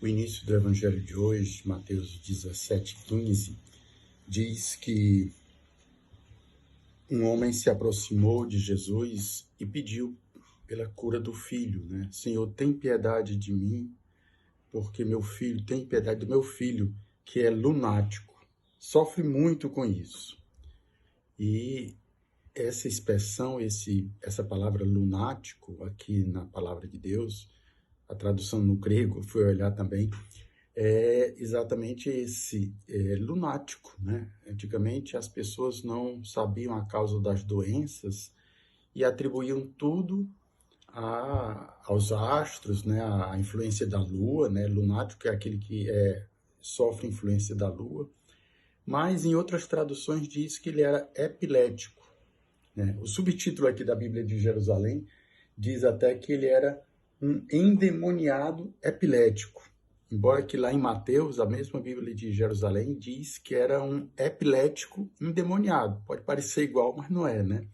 O início do evangelho de hoje, Mateus 17:15, diz que um homem se aproximou de Jesus e pediu pela cura do filho, né? Senhor, tem piedade de mim, porque tem piedade do meu filho, que é lunático, sofre muito com isso. E essa expressão, essa palavra lunático, aqui na palavra de Deus, a tradução no grego, fui olhar também, é exatamente lunático, né? Antigamente as pessoas não sabiam a causa das doenças e atribuíam tudo aos astros, né? A influência da lua, né? Lunático é aquele que sofre influência da lua, mas em outras traduções diz que ele era epilético, né? O subtítulo aqui da Bíblia de Jerusalém diz até que ele era um endemoniado epilético. Embora que lá em Mateus, a mesma Bíblia de Jerusalém, diz que era um epilético endemoniado. Pode parecer igual, mas não é, né?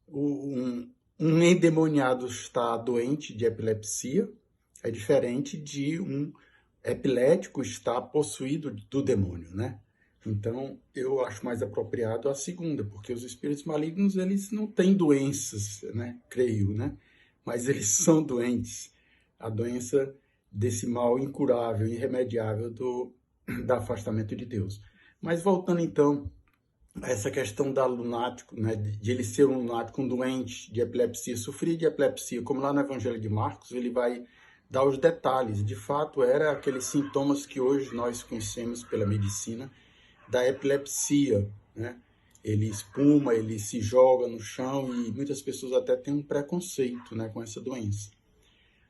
Um endemoniado está doente de epilepsia, é diferente de um epilético estar possuído do demônio, né? Então, eu acho mais apropriado a segunda, porque os espíritos malignos, eles não têm doenças, né? Creio, né? Mas eles são doentes. A doença desse mal incurável, irremediável do afastamento de Deus. Mas voltando então a essa questão da lunático, né, de ele ser um lunático, um doente de epilepsia, sofrer de epilepsia, como lá no Evangelho de Marcos, ele vai dar os detalhes. De fato, era aqueles sintomas que hoje nós conhecemos pela medicina da epilepsia, né? Ele espuma, ele se joga no chão e muitas pessoas até têm um preconceito, né, com essa doença.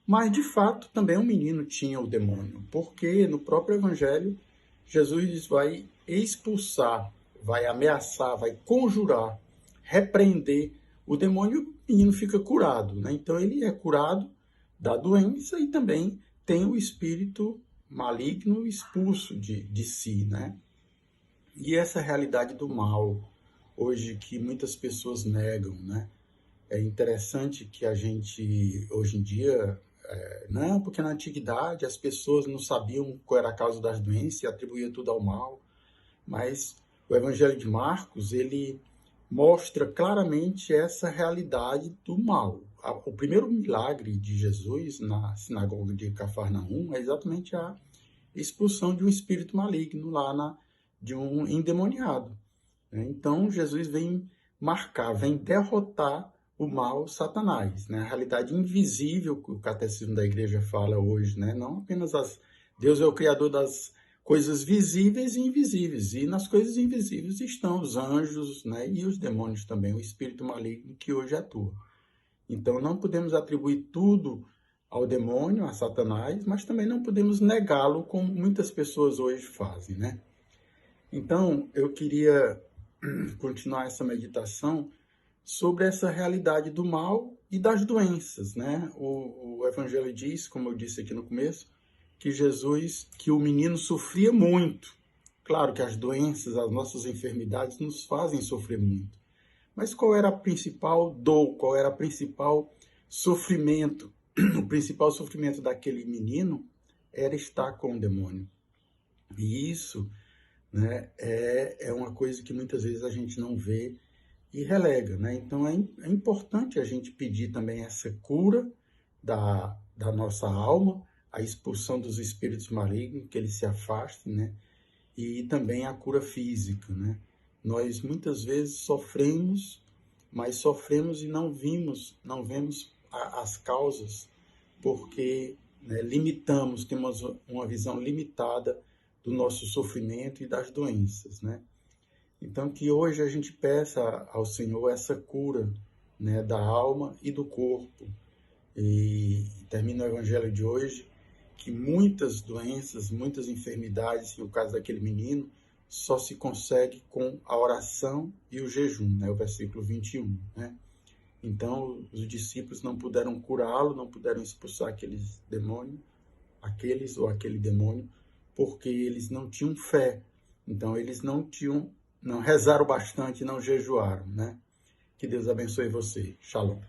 Mas, de fato, também o menino tinha o demônio, porque no próprio Evangelho, Jesus vai expulsar, vai ameaçar, vai conjurar, repreender o demônio e o menino fica curado, né? Então, ele é curado da doença e também tem o espírito maligno expulso de si, né? E essa realidade do mal, hoje, que muitas pessoas negam, né? É interessante que a gente, hoje em dia, não, porque na antiguidade as pessoas não sabiam qual era a causa das doenças e atribuíam tudo ao mal, mas o Evangelho de Marcos, ele mostra claramente essa realidade do mal. O primeiro milagre de Jesus na sinagoga de Cafarnaum é exatamente a expulsão de um espírito maligno de um endemoniado, né? Então, Jesus vem marcar, vem derrotar o mal, Satanás, né? A realidade invisível que o catecismo da igreja fala hoje, né? Não apenas Deus é o criador das coisas visíveis e invisíveis, e nas coisas invisíveis estão os anjos, né? E os demônios também, o espírito maligno que hoje atua. Então, não podemos atribuir tudo ao demônio, a Satanás, mas também não podemos negá-lo como muitas pessoas hoje fazem, né? Então, eu queria continuar essa meditação sobre essa realidade do mal e das doenças, né? O Evangelho diz, como eu disse aqui no começo, que o menino sofria muito. Claro que as doenças, as nossas enfermidades nos fazem sofrer muito. Mas qual era a principal dor, qual era o principal sofrimento? O principal sofrimento daquele menino era estar com o demônio. E isso, né, é uma coisa que muitas vezes a gente não vê e relega, né? Então é importante a gente pedir também essa cura da nossa alma, a expulsão dos espíritos malignos, que eles se afastem, né? E também a cura física, né? Nós muitas vezes sofremos, mas sofremos e não vemos as causas, porque, né, temos uma visão limitada do nosso sofrimento e das doenças, né? Então, que hoje a gente peça ao Senhor essa cura, né, da alma e do corpo. E termina o Evangelho de hoje que muitas doenças, muitas enfermidades, no caso daquele menino, só se consegue com a oração e o jejum, né, o versículo 21, né? Então, os discípulos não puderam curá-lo, não puderam expulsar aquele demônio, porque eles não tinham fé. Então, eles não rezaram bastante, não jejuaram, né? Que Deus abençoe você. Shalom.